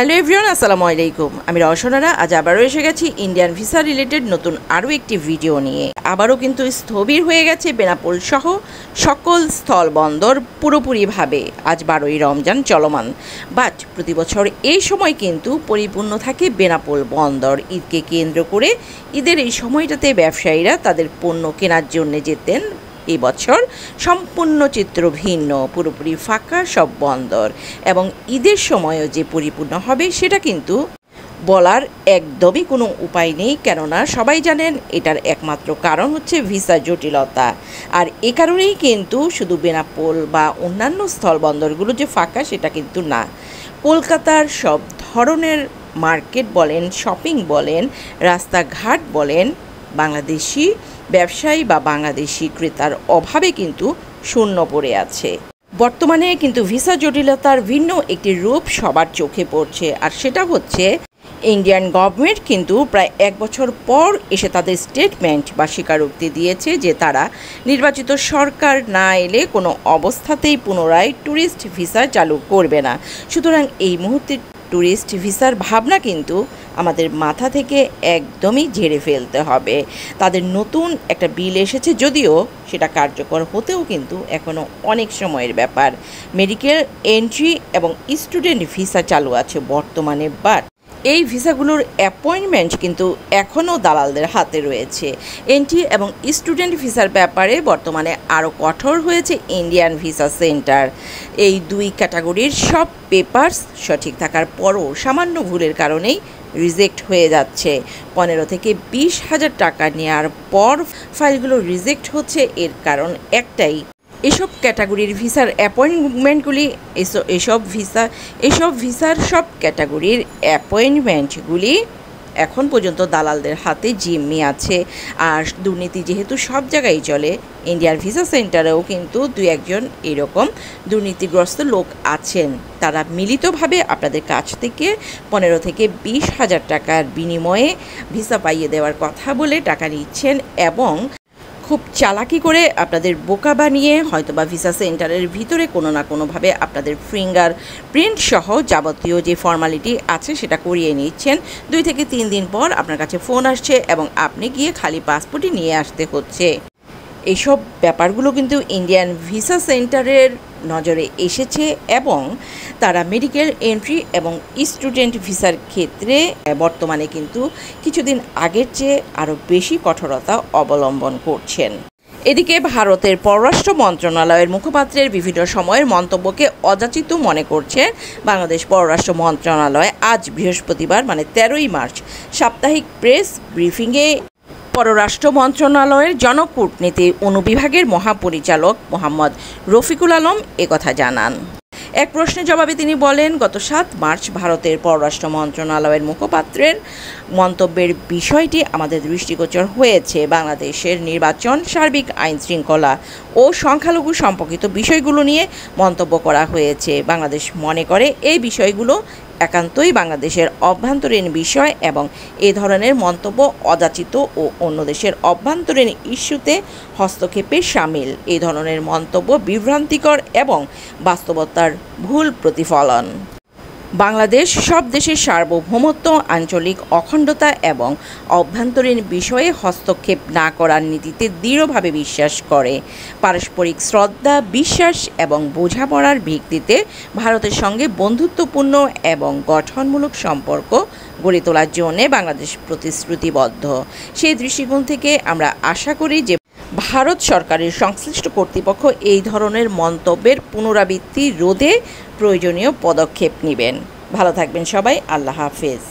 Hello everyone, আসসালামু আলাইকুম। আমি রওশনারা আজ আবারও এসে গেছি ইন্ডিয়ান ভিসা রিলেটেড নতুন আরও একটি ভিডিও নিয়ে। আবারও কিন্তু স্থবির হয়ে গেছে বেনাপোল সহ সকল স্থল বন্দর পুরোপুরিভাবে। আজ 12ই রমজান চলমান, বাট প্রতি বছর এই সময় কিন্তু পরিপূর্ণ থাকে বেনাপোল বন্দর। ঈদকে কেন্দ্র করে ঈদের এই সময়টাতে ব্যবসায়ীরা তাদের পণ্য কেনার জন্য যেতেন। এবছর সম্পূর্ণ চিত্র ভিন্ন, পুরোপুরি ফাঁকা সব বন্দর এবং ঈদের সময়ও যে পরিপূর্ণ হবে সেটা কিন্তু বলার একদমই কোনো উপায় নেই, কেননা সবাই জানেন এটার একমাত্র কারণ হচ্ছে ভিসা জটিলতা। আর এ কারণেই কিন্তু শুধু বেনাপোল বা অন্যান্য স্থলবন্দরগুলো যে ফাঁকা সেটা কিন্তু না, কলকাতার সব ধরনের মার্কেট বলেন, শপিং বলেন, রাস্তাঘাট বলেন, বাংলাদেশি ব্যবসায়ী বা বাংলাদেশি ক্রেতার অভাবে কিন্তু শূন্য পড়ে আছে। বর্তমানে কিন্তু ভিসা জটিলতার ভিন্ন একটি রূপ সবার চোখে পড়ছে, আর সেটা হচ্ছে ইন্ডিয়ান গভর্নমেন্ট কিন্তু প্রায় 1 বছর পর এসে তাদের স্টেটমেন্ট বা স্বীকারোক্তি দিয়েছে যে তারা নির্বাচিত সরকার না এলে কোনো অবস্থাতেই পুনরায় ট্যুরিস্ট ভিসা চালু করবে না। সুতরাং এই মুহূর্তে ট্যুরিস্ট ভিসার ভাবনা কিন্তু আমাদের মাথা থেকে একদমই ঝেড়ে ফেলতে হবে। তাদের নতুন একটা বিল এসেছে, যদিও সেটা কার্যকর হতেও কিন্তু এখনও অনেক সময়ের ব্যাপার। মেডিকেল এন্ট্রি এবং স্টুডেন্ট ভিসা চালু আছে বর্তমানে, বাট এই ভিসাগুলোর অ্যাপয়েন্টমেন্ট কিন্তু এখনও দালালদের হাতে রয়েছে। এন্ট্রি এবং স্টুডেন্ট ভিসার ব্যাপারে বর্তমানে আরও কঠোর হয়েছে ইন্ডিয়ান ভিসা সেন্টার। এই দুই ক্যাটাগরির সব পেপারস সঠিক থাকার পরও সামান্য ভুলের কারণেই রিজেক্ট হয়ে যাচ্ছে। 15 থেকে 20,000 টাকা নেওয়ার পর ফাইলগুলো রিজেক্ট হচ্ছে। এর কারণ একটাই, এসব ক্যাটাগরির ভিসার অ্যাপয়েন্টমেন্টগুলি এসব ভিসার সব ক্যাটাগরির অ্যাপয়েন্টমেন্টগুলি এখন পর্যন্ত দালালদের হাতে জিম্মি আছে। আর দুর্নীতি যেহেতু সব জায়গায় চলে, ইন্ডিয়ান ভিসা সেন্টারেও কিন্তু 2-1 এরকম দুর্নীতিগ্রস্ত লোক আছেন। তারা মিলিতভাবে আপনাদের কাছ থেকে 15 থেকে 20,000 টাকার বিনিময়ে ভিসা পাইয়ে দেওয়ার কথা বলে টাকা নিচ্ছেন এবং খুব চালাকি করে আপনাদের বোকা বানিয়ে হয়তোবা ভিসা সেন্টারের ভিতরে কোনো না কোনোভাবে আপনাদের ফিঙ্গার প্রিন্ট সহ যাবতীয় যে ফর্মালিটি আছে সেটা করিয়ে নিচ্ছেন। 2 থেকে 3 দিন পর আপনার কাছে ফোন আসছে এবং আপনি গিয়ে খালি পাসপোর্টই নিয়ে আসতে হচ্ছে। এইসব ব্যাপারগুলো কিন্তু ইন্ডিয়ান ভিসা সেন্টারের নজরে এসেছে এবং তারা মেডিকেল এন্ট্রি এবং স্টুডেন্ট ভিসার ক্ষেত্রে বর্তমানে কিন্তু কিছুদিন আগের চেয়ে আরও বেশি কঠোরতা অবলম্বন করছেন। এদিকে ভারতের পররাষ্ট্র মন্ত্রণালয়ের মুখপাত্রের বিভিন্ন সময়ের মন্তব্যকে অযাচিত মনে করছে বাংলাদেশ পররাষ্ট্র মন্ত্রণালয়। আজ বৃহস্পতিবার মানে 13ই মার্চ সাপ্তাহিক প্রেস ব্রিফিংয়ে পররাষ্ট্র মন্ত্রণালয়ের জনকূটনীতি অনুবিভাগের মহাপরিচালক মোহাম্মদ রফিকুল আলম একথা জানান। এক প্রশ্নের জবাবে তিনি বলেন, গত 7 মার্চ ভারতের পররাষ্ট্র মন্ত্রণালয়ের মুখপাত্রের মন্তব্যের বিষয়টি আমাদের দৃষ্টিগোচর হয়েছে। বাংলাদেশের নির্বাচন, সার্বিক আইন শৃঙ্খলা ও সংখ্যালঘু সম্পর্কিত বিষয়গুলো নিয়ে মন্তব্য করা হয়েছে। বাংলাদেশ মনে করে এই বিষয়গুলো একান্তই বাংলাদেশের অভ্যন্তরীণ বিষয় এবং এ ধরনের মন্তব্য অযাচিত ও অন্য দেশের অভ্যন্তরীণ ইস্যুতে হস্তক্ষেপের শামিল। এই ধরনের মন্তব্য বিভ্রান্তিকর এবং বাস্তবতার ভুল প্রতিফলন। বাংলাদেশ সব দেশের সার্বভৌমত্ব, আঞ্চলিক অখণ্ডতা এবং অভ্যন্তরীণ বিষয়ে হস্তক্ষেপ না করার নীতিতে দৃঢ়ভাবে বিশ্বাস করে। পারস্পরিক শ্রদ্ধা, বিশ্বাস এবং বোঝাপড়ার ভিত্তিতে ভারতের সঙ্গে বন্ধুত্বপূর্ণ এবং গঠনমূলক সম্পর্ক গড়ে তোলার জন্য বাংলাদেশ প্রতিশ্রুতিবদ্ধ। সেই দৃষ্টিকোণ থেকে আমরা আশা করি যে ভারত সরকারের সংশ্লিষ্ট কর্তৃপক্ষ এই ধরনের মন্তব্যের পুনরাবৃত্তি রোধে প্রয়োজনীয় পদক্ষেপ নেবেন। ভালো থাকবেন সবাই, আল্লাহ হাফেজ।